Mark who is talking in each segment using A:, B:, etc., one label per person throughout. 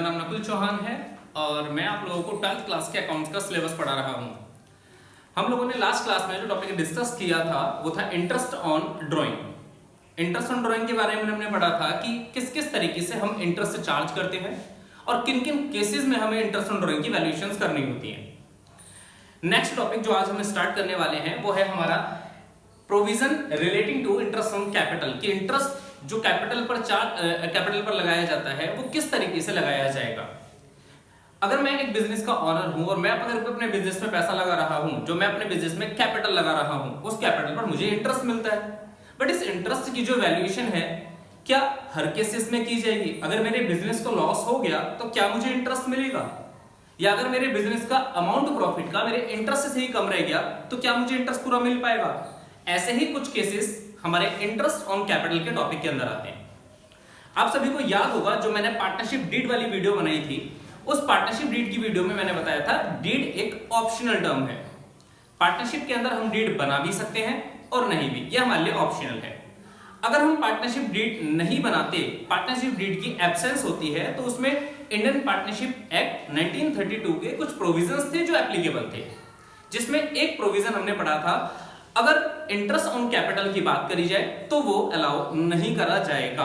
A: नाम नकुल चौहान है और मैं आप लोगों को 12th क्लास के अकाउंट्स का सिलेबस पढ़ा रहा हूँ। हम लोगों ने लास्ट क्लास में जो टॉपिक डिस्कस किया था वो था interest on drawing. Interest on drawing के बारे में हमने पढ़ा था कि किस किस तरीके से हम इंटरेस्ट चार्ज करते हैं और किन किन केसेस में हमें इंटरेस्ट ऑन ड्राइंग की वैल्यूएशंस करनी होती हैं। नेक्स्ट टॉपिक जो आज हम स्टार्ट करने वाले हैं वो है हमारा provision relating to interest on capital कि इंटरेस्ट जो कैपिटल पर लगाया जाता है वो किस तरीके से लगाया जाएगा। अगर मैं एक बिजनेस का ऑनर हूं और मैं अगर अपने बिजनेस में पैसा लगा रहा हूं, जो मैं अपने बिजनेस में कैपिटल लगा रहा हूं, उस कैपिटल पर मुझे इंटरेस्ट मिलता है, बट इस इंटरेस्ट की जो वैल्यूएशन है क्या हर केसेस में की जाएगी? अगर मेरे बिजनेस को लॉस हो गया तो क्या मुझे इंटरेस्ट मिलेगा, या अगर मेरे बिजनेस का अमाउंट प्रॉफिट का मेरे इंटरेस्ट से ही कम रह गया तो क्या मुझे इंटरेस्ट पूरा मिल पाएगा? ऐसे ही कुछ केसेस हमारे इंटरेस्ट ऑन कैपिटल के टॉपिक के अंदर आते हैं। आप सभी को याद होगा जो मैंने पार्टनरशिप डीड वाली वीडियो बनाई थी, उस पार्टनरशिप डीड की वीडियो में मैंने बताया था डीड एक ऑप्शनल टर्म है। पार्टनरशिप के अंदर हम डीड बना भी सकते हैं और नहीं भी, यह हमारे लिए ऑप्शनल है। अगर हम पार्टनरशिप डीड नहीं बनाते, पार्टनरशिप डीड की एब्सेंस होती है, तो उसमें इंडियन पार्टनरशिप एक्ट 1932 के कुछ प्रोविजंस थे जो एप्लीकेबल थे, जिसमें एक प्रोविजन हमने पढ़ा था अगर इंटरेस्ट ऑन कैपिटल की बात करी जाए तो वो अलाउ नहीं करा जाएगा।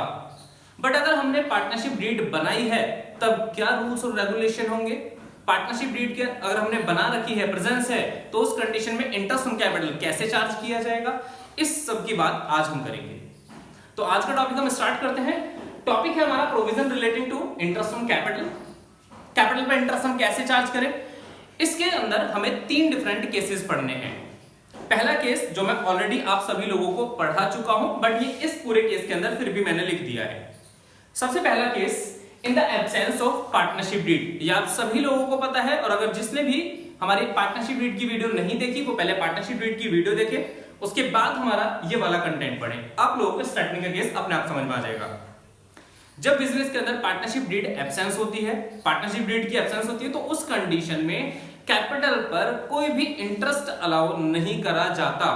A: बट अगर हमने पार्टनरशिप डीड बनाई है तब क्या रूल्स और रेगुलेशन होंगे? पार्टनरशिप डीड के अगर हमने बना रखी है, प्रेजेंस है, तो उस कंडीशन में इंटरेस्ट ऑन कैपिटल कैसे चार्ज किया जाएगा, इस सब की बात आज हम करेंगे। तो आज का टॉपिक हम स्टार्ट करते हैं। टॉपिक है हमारा provision relating to interest on capital. Capital पर इंटरेस्ट हम कैसे चार्ज करें? इसके अंदर हमें 3 डिफरेंट केसेस पढ़ने हैं। पहला केस जो मैं ऑलरेडी आप सभी लोगों को पढ़ा चुका हूं, बट ये इस पूरे केस के अंदर फिर भी मैंने लिख दिया है। सबसे पहला case in the absence of partnership deed. ये आप सभी लोगों को पता है, और अगर जिसने भी हमारी पार्टनरशिप डीड की वीडियो नहीं देखी वो पहले पार्टनरशिप डीड की वीडियो देखे, उसके बाद हमारा ये वाला कंटेंट पढ़े। आप लोगों को स्टार्टिंग का केस अपने आप समझ में आ जाएगा। जब बिजनेस के अंदर पार्टनरशिप डीड एब्सेंस होती है, पार्टनरशिप डीड की एब्सेंस होती है, तो उस कंडीशन में कैपिटल पर कोई भी इंटरेस्ट अलाउ नहीं करा जाता।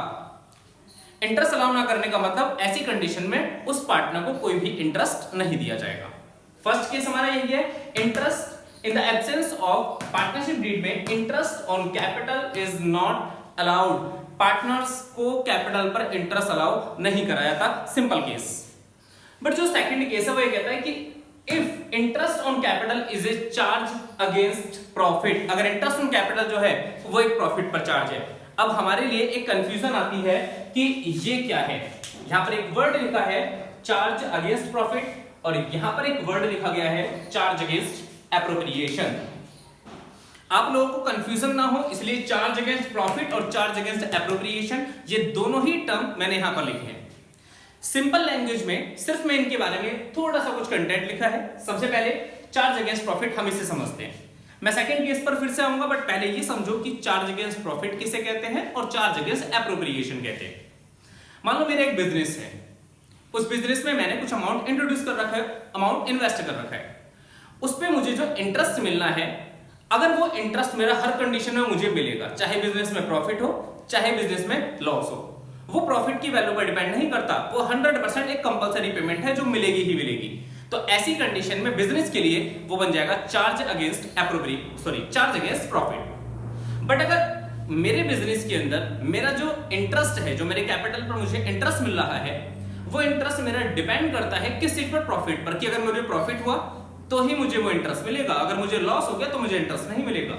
A: इंटरेस्ट अलाउ ना करने का मतलब ऐसी कंडीशन में उस पार्टनर को कोई भी इंटरेस्ट नहीं दिया जाएगा। फर्स्ट केस हमारा यही है, interest in the absence of partnership deed में interest on capital is not allowed. Partners को कैपिटल पर इंटरेस्ट अलाउ नहीं कराया था, सिंपल केस। बट जो सेकंड केस है वो ये कहता है कि if interest on capital is a charge against profit, अगर इंटरेस्ट ऑन कैपिटल जो है वो एक प्रॉफिट पर चार्ज है। अब हमारे लिए एक कंफ्यूजन आती है कि ये क्या है। यहां पर एक वर्ड लिखा है चार्ज अगेंस्ट प्रॉफिट और यहां पर एक वर्ड लिखा गया है चार्ज अगेंस्ट एप्रोप्रिएशन। आप लोगों को कंफ्यूजन ना हो इसलिए चार्ज अगेंस्ट प्रॉफिट और चार्ज अगेंस्ट एप्रोप्रिएशन ये दोनों ही टर्म मैंने यहां पर लिखे हैं। सिंपल लैंग्वेज में सिर्फ मैं इनके बारे में थोड़ा सा कुछ कंटेंट लिखा है। सबसे पहले चार्ज अगेंस्ट प्रॉफिट हम इसे समझते हैं। मैं सेकंड केस पर फिर से आऊंगा, बट पहले ये समझो कि चार्ज अगेंस्ट प्रॉफिट किसे कहते हैं और चार्ज अगेंस्ट एप्रोप्रिएशन कहते हैं। मान लो मेरा एक बिजनेस है, उस बिजनेस में मैंने कुछ अमाउंट इंट्रोड्यूस कर रखा है, अमाउंट इन्वेस्ट कर रखा है, उस पर मुझे जो इंटरेस्ट मिलना है, अगर वो इंटरेस्ट मेरा हर कंडीशन में मुझे मिलेगा, चाहे बिजनेस में प्रॉफिट हो चाहे बिजनेस में लॉस हो, वो प्रॉफिट की वैल्यू पर डिपेंड नहीं करता, वो 100% एक कंपलसरी पेमेंट है जो मिलेगी ही मिलेगी। तो ऐसी कंडीशन में बिजनेस के लिए वो बन जाएगा charge against charge against profit. But अगर मेरे बिजनेस के अंदर मेरा जो इंटरेस्ट है, जो मेरे कैपिटल पर मुझे इंटरेस्ट मिल रहा है, वो इंटरेस्ट मेरा डिपेंड करता है किस चीज पर? प्रॉफिट पर, कि अगर मुझे प्रॉफिट हुआ तो ही मुझे वो इंटरेस्ट मिलेगा, अगर मुझे लॉस हो गया तो मुझे इंटरेस्ट नहीं मिलेगा।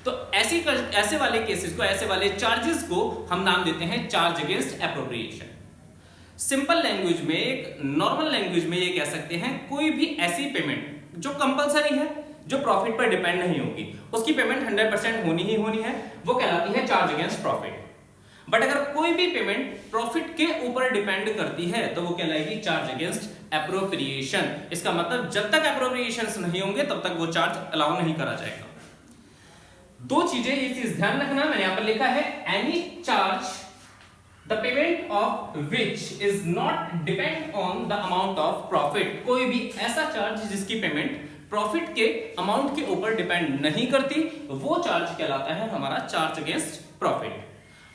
A: तो ऐसे वाले केसेस को, ऐसे वाले चार्जेस को हम नाम देते हैं charge against appropriation. Simple language में, एक नॉर्मल लैंग्वेज में ये कह सकते हैं कोई भी ऐसी पेमेंट जो कंपलसरी है, जो प्रॉफिट पर डिपेंड नहीं होगी, उसकी पेमेंट 100% होनी ही होनी है, वो कहलाती है चार्ज अगेंस्ट प्रॉफिट। बट अगर कोई भी पेमेंट प्रॉफिट के ऊपर डिपेंड करती है तो वो कहलाएगी चार्ज अगेंस्ट एप्रोप्रिएशन। इसका मतलब जब तक एप्रोप्रिएशंस नहीं होंगे तब तक वो चार्ज अलाउ नहीं करा जाएगा। दो चीजें, ये चीज ध्यान रखना, मैंने यहां पर लिखा है any charge the payment of which is not depend on the amount of profit. कोई भी ऐसा चार्ज जिसकी पेमेंट प्रॉफिट के अमाउंट के ऊपर डिपेंड नहीं करती, वो चार्ज कहलाता है हमारा charge against profit.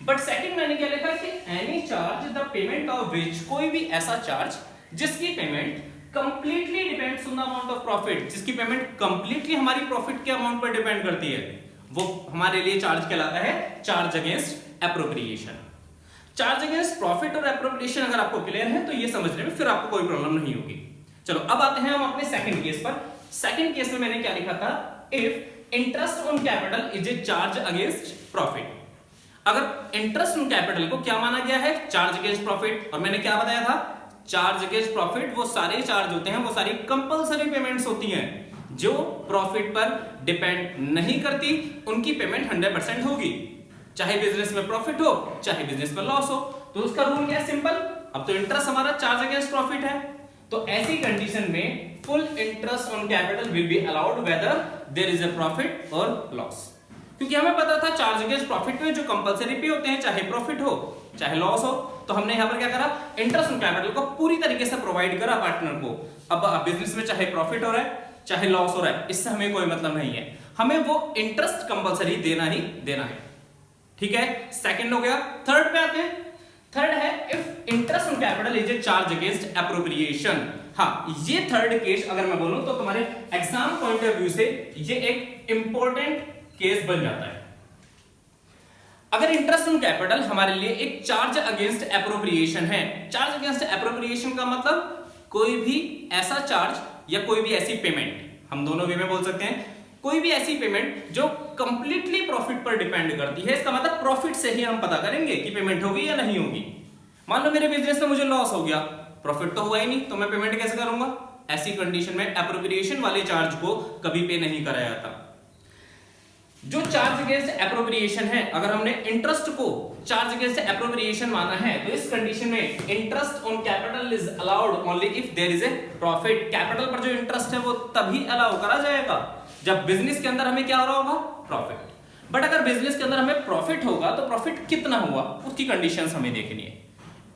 A: But second मैंने क्या लिखा कि any charge the payment of which, कोई भी ऐसा चार्ज जिसकी payment completely depends on the amount of profit, जिसकी पेमेंट कंप्लीटली हमारी प्रॉफिट के अमाउंट पर डिपेंड करती है, वो हमारे लिए चार्ज कहलाता है charge against appropriation. Charge against profit और एप्रोप्रिएशन अगर आपको क्लियर है तो ये समझने में फिर आपको कोई प्रॉब्लम नहीं होगी। चलो अब आते हैं हम अपने सेकंड केस पर। सेकंड केस में मैंने क्या लिखा था, if interest on capital is a charge against profit. अगर इंटरेस्ट ऑन कैपिटल को क्या माना गया है, चार्ज अगेंस्ट प्रॉफिट, और मैंने क्या बताया था, चार्ज अगेंस्ट प्रॉफिट वो सारे चार्ज होते हैं, वो सारी कंपलसरी पेमेंट्स होती हैं जो प्रॉफिट पर डिपेंड नहीं करती, उनकी पेमेंट 100% होगी, चाहे बिजनेस में प्रॉफिट हो चाहे बिजनेस में लॉस हो। तो उसका रूल क्या है, सिंपल। अब तो इंटरेस्ट हमारा चार्ज अगेंस्ट प्रॉफिट है, तो ऐसी कंडीशन में full interest on capital will be allowed whether there is a profit और लॉस। क्योंकि हमें पता था चार्ज अगेंस्ट प्रॉफिट में जो कंपलसरी पे होते हैं, चाहे प्रॉफिट हो चाहे लॉस हो, तो हमने यहां पर क्या करा, इंटरेस्ट ऑन कैपिटल को पूरी तरीके से प्रोवाइड करा पार्टनर को। अब बिजनेस में चाहे प्रॉफिट हो रहा है चाहे लॉस हो रहा है, इससे हमें कोई मतलब नहीं है, हमें वो इंटरेस्ट कंपलसरी देना ही देना है। ठीक है, सेकंड हो गया। थर्ड पे आते हैं। थर्ड है if interest on capital is a charge against appropriation. हाँ, ये थर्ड केस अगर मैं बोलूं तो तुम्हारे एग्जाम पॉइंट ऑफ व्यू से ये एक इंपॉर्टेंट केस बन जाता है। अगर इंटरेस्ट ऑन कैपिटल हमारे लिए एक चार्ज अगेंस्ट एप्रोप्रिएशन है, चार्ज अगेंस्ट एप्रोप्रिएशन का मतलब कोई भी ऐसा चार्ज या कोई भी ऐसी पेमेंट, हम दोनों वे में बोल सकते हैं, कोई भी ऐसी पेमेंट जो कंप्लीटली प्रॉफिट पर डिपेंड करती है। इसका मतलब प्रॉफिट से ही हम पता करेंगे कि पेमेंट होगी या नहीं होगी। मान लो मेरे बिजनेस में मुझे लॉस हो गया, प्रॉफिट तो हुआ ही नहीं, तो मैं पेमेंट कैसे करूंगा? ऐसी कंडीशन में एप्रोप्रिएशन वाले चार्ज को कभी पे नहीं कराया जाता। जो चार्ज अगेंस्ट एप्रोप्रिएशन है, अगर हमने इंटरेस्ट को चार्ज अगेंस्ट एप्रोप्रिएशन माना है, तो इस कंडीशन में interest on capital is allowed only if there is a profit. Capital पर जो इंटरेस्ट है वो तभी अलाउ करा जाएगा जब बिजनेस के अंदर हमें क्या हो रहा होगा, प्रॉफिट। बट अगर बिजनेस के अंदर हमें प्रॉफिट होगा तो प्रॉफिट कितना हुआ उसकी कंडीशंस हमें देखनी है।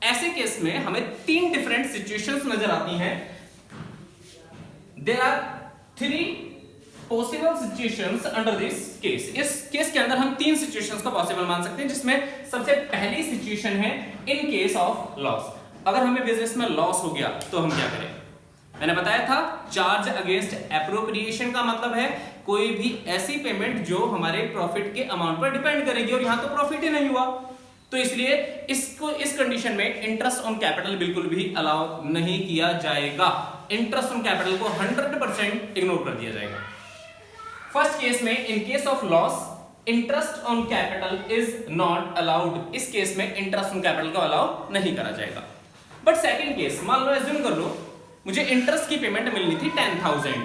A: ऐसे केस में हमें तीन डिफरेंट सिचुएशंस नजर आती हैं। There are 3 possible situations under this case. इस केस के अंदर हम 3 सिचुएशंस को पॉसिबल मान सकते हैं, जिसमें सबसे पहली सिचुएशन है इन केस ऑफ लॉस। अगर हमें बिजनेस में लॉस हो गया तो हम क्या करें? मैंने बताया था चार्ज अगेंस्ट एप्रोप्रिएशन का मतलब है कोई भी ऐसी पेमेंट जो हमारे प्रॉफिट के अमाउंट पर डिपेंड करेगी, और यहां तो प्रॉफिट ही नहीं हुआ, तो इसलिए इसको इस कंडीशन में इंटरेस्ट ऑन कैपिटल बिल्कुल भी अलाउ नहीं किया जाएगा। इंटरेस्ट ऑन कैपिटल को 100% इग्नोर कर दिया जाएगा। फर्स्ट केस में in case of loss interest on capital is not allowed. इस केस में इंटरेस्ट ऑन कैपिटल को अलाउ नहीं करा जाएगा। बट सेकंड केस, मान लो एज्यूम कर लो मुझे इंटरेस्ट की पेमेंट मिलनी थी 10,000,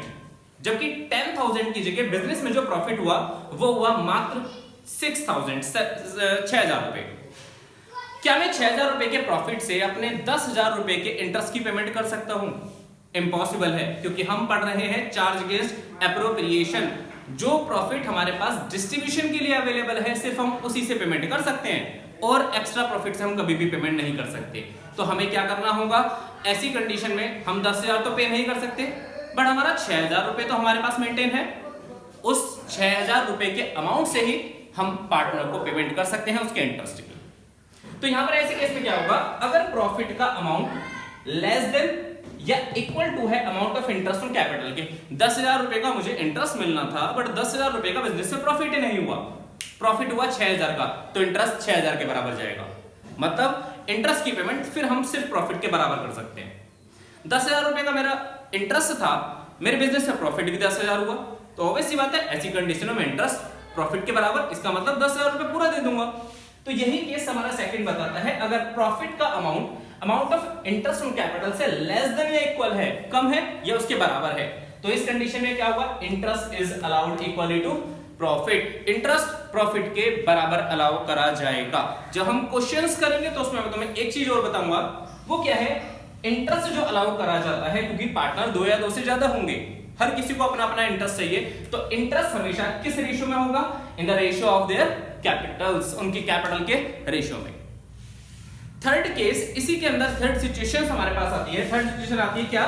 A: जबकि 10,000 की जगह बिजनेस में जो प्रॉफिट हुआ वो हुआ मात्र 6,000 रुपए। क्या मैं 6,000 रुपए के प्रॉफिट से अपने 10,000 रुपए के इंटरेस्ट की पेमेंट कर सकता हूं? इम्पॉसिबल है, क्योंकि हम पढ़ रहे हैं चार्ज अगेंस्ट एप्रोप्रिएशन। जो प्रॉफिट हमारे पास डिस्ट्रीब्यूशन के लिए अवेलेबल है सिर्फ हम उसी से पेमेंट कर सकते हैं, और एक्स्ट्रा प्रॉफिट से हम कभी भी पेमेंट नहीं कर सकते। तो हमें क्या करना होगा? ऐसी कंडीशन में हम 10,000 तो पे नहीं कर सकते, बट हमारा 6,000 रुपए तो हमारे पास मेंटेन है। उस 6,000 रुपए के अमाउंट से ही हम पार्टनर को पेमेंट कर सकते हैं उसके इंटरेस्ट की। तो यहां पर ऐसे केस में क्या होगा? अगर प्रॉफिट का अमाउंट लेस देन या इक्वल टू है amount of interest on capital के, 10,000 रुपए का मुझे इंटरेस्ट मिलना था, बट 10,000 रुपए का बिजनेस से प्रॉफिट ही नहीं हुआ, प्रॉफिट हुआ 6,000 का, तो इंटरेस्ट 6,000 के बराबर जाएगा। मतलब इंटरेस्ट की पेमेंट फिर हम सिर्फ प्रॉफिट के बराबर कर सकते हैं। 10,000 रुपए का मेरा इंटरेस्ट था, मेरे बिजनेस में प्रॉफिट भी 10,000 हुआ, तो ऑब्वियस सी बात है ऐसी कंडीशन में इंटरेस्ट प्रॉफिट के बराबर, इसका मतलब 10,000 रुपए पूरा दे दूंगा। तो यही केस हमारा सेकंड बताता है, अगर प्रॉफिट का amount of interest on capital से लेस देन या इक्वल है, कम है या उसके बराबर है, तो इस कंडीशन में क्या होगा? Interest is allowed equally to profit. Interest profit के बराबर अलाउ करा जाएगा। जब हम क्वेश्चंस करेंगे तो उसमें मैं तुम्हें एक चीज और बताऊंगा, वो क्या है? इंटरेस्ट जो अलाउ करा जाता है, क्योंकि पार्टनर 2 या 2 से ज्यादा होंगे, हर किसी को अपना अपना इंटरेस्ट चाहिए, तो इंटरेस्ट हमेशा किस रेशियो में होगा? In the ratio of their Capitals, उनकी कैपिटल के रेशियो में। थर्ड केस, इसी के अंदर थर्ड सिचुएशन हमारे पास आती है। थर्ड सिचुएशन आती है क्या?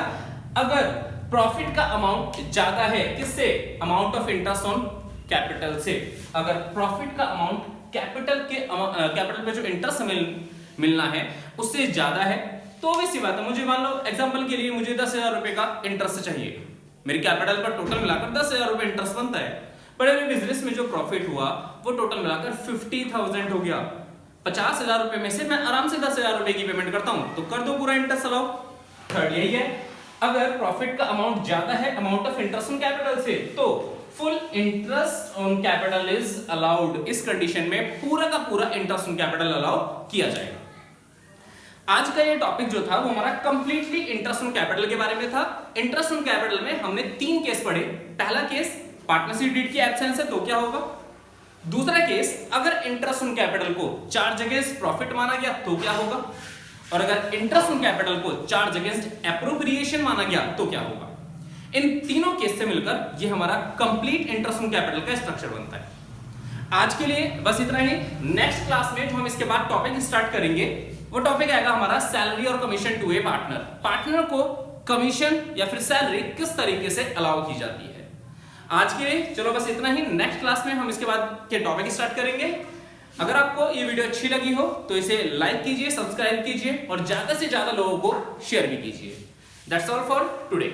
A: अगर प्रॉफिट का अमाउंट ज्यादा है, किससे? Amount of interest on capital से। अगर प्रॉफिट का अमाउंट कैपिटल पे जो इंटरेस्ट मिलना है उससे ज्यादा है, तो भी सी बात है, मुझे मान लो एग्जांपल के लिए मुझे 10,000 रुपए का इंटरेस्ट चाहिए, मेरी कैपिटल पर टोटल मिलाकर 10,000 रुपए इंटरेस्ट बनता है, पर मेरे बिजनेस में जो प्रॉफिट हुआ वो टोटल मिलाकर 50,000 हो गया। 50,000 रुपए में से मैं आराम से 10,000 रुपए की पेमेंट करता हूं, तो कर दो पूरा इंटरेस्ट अलाउ। थर्ड यही है, अगर प्रॉफिट का अमाउंट ज्यादा है amount of interest on capital से, तो full interest on capital is allowed. इस कंडीशन में पूरा का पूरा इंटरेस्ट ऑन कैपिटल अलाउ किया जाएगा। आज का ये टॉपिक जो था वो हमारा कंप्लीटली इंटरेस्ट ऑन कैपिटल के बारे में था। इंटरेस्ट ऑन कैपिटल में हमने 3 केस पढ़े। पहला केस पार्टनरशिप डीड की एब्सेंस है तो क्या होगा। दूसरा केस अगर इंटरेस्ट ऑन कैपिटल को चार्ज अगेंस्ट प्रॉफिट माना गया तो क्या होगा, और अगर इंटरेस्ट ऑन कैपिटल को चार्ज अगेंस्ट एप्रोप्रिएशन माना गया तो क्या होगा। इन तीनों केस से मिलकर ये हमारा कंप्लीट इंटरेस्ट ऑन कैपिटल का स्ट्रक्चर बनता है। आज के लिए बस इतना ही। नेक्स्ट क्लास में जो हम इसके बाद टॉपिक स्टार्ट करेंगे वो टॉपिक आएगा हमारा सैलरी और commission to a partner. Partner को कमीशन या फिर सैलरी किस तरीके से अलाउ की जाती है। आज के लिए चलो बस इतना ही। नेक्स्ट क्लास में हम इसके बाद के टॉपिक स्टार्ट करेंगे। अगर आपको ये वीडियो अच्छी लगी हो तो इसे लाइक कीजिए, सब्सक्राइब कीजिए और ज्यादा से ज्यादा लोगों को शेयर भी कीजिए। That's all for today.